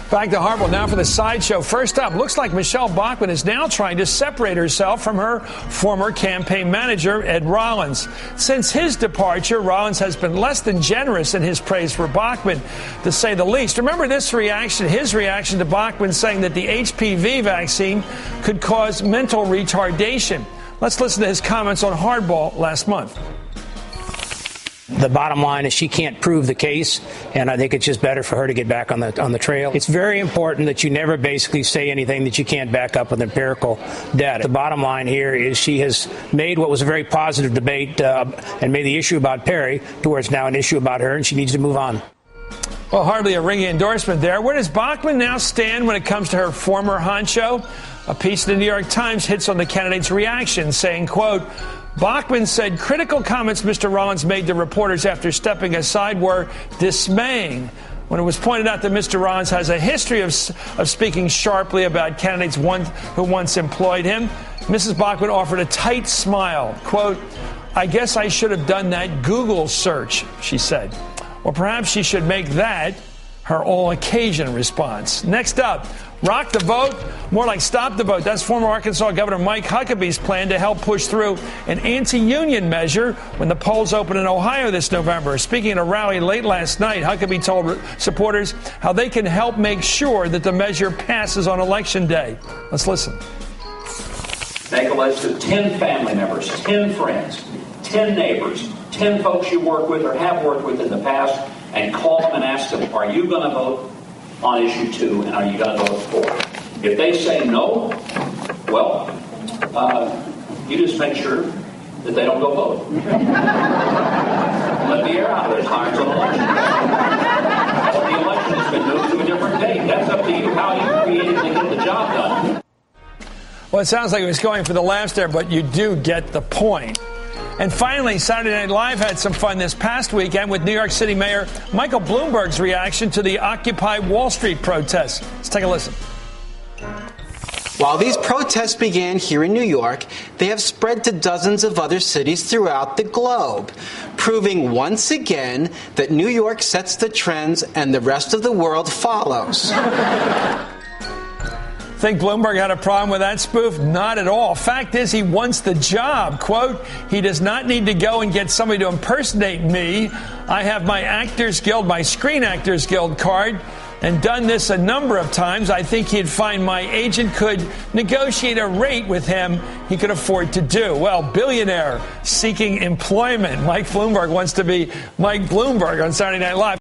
Back to Hardball now for the sideshow. First up, looks like Michelle Bachmann is now trying to separate herself from her former campaign manager, Ed Rollins. Since his departure, Rollins has been less than generous in his praise for Bachmann, to say the least. Remember his reaction to Bachmann saying that the HPV vaccine could cause mental retardation. Let's listen to his comments on Hardball last month. The bottom line is she can't prove the case, and I think it's just better for her to get back on the trail. It's very important that you never basically say anything that you can't back up with empirical data. The bottom line here is she has made what was a very positive debate and made the issue about Perry to where it's now an issue about her, and she needs to move on. Well, hardly a ringing endorsement there. Where does Bachmann now stand when it comes to her former honcho? A piece in the New York Times hits on the candidate's reaction, saying, quote, Bachmann said critical comments Mr. Rollins made to reporters after stepping aside were dismaying. When it was pointed out that Mr. Rollins has a history of speaking sharply about candidates who once employed him, Mrs. Bachmann offered a tight smile. Quote, I guess I should have done that Google search, she said. Or perhaps she should make that her all-occasion response. Next up, rock the vote, more like stop the vote. That's former Arkansas Governor Mike Huckabee's plan to help push through an anti-union measure when the polls open in Ohio this November. Speaking at a rally late last night, Huckabee told supporters how they can help make sure that the measure passes on Election Day. Let's listen. Make a list of 10 family members, 10 friends, 10 neighbors, 10 folks you work with or have worked with in the past, and call them and ask them, are you going to vote on issue 2, and are you going to vote for? If they say no, well, you just make sure that they don't go vote. Let the air out of their tires on election day. The election has been moved to a different date. That's up to you how you creatively get the job done. Well, it sounds like it was going for the laughs there, but you do get the point. And finally, Saturday Night Live had some fun this past weekend with New York City Mayor Michael Bloomberg's reaction to the Occupy Wall Street protests. Let's take a listen. While these protests began here in New York, they have spread to dozens of other cities throughout the globe, proving once again that New York sets the trends and the rest of the world follows. Think Bloomberg had a problem with that spoof? Not at all. Fact is, he wants the job. Quote, he does not need to go and get somebody to impersonate me. I have my Actors Guild, my Screen Actors Guild card, and done this a number of times. I think he'd find my agent could negotiate a rate with him he could afford to do. Well, billionaire seeking employment. Mike Bloomberg wants to be Mike Bloomberg on Saturday Night Live.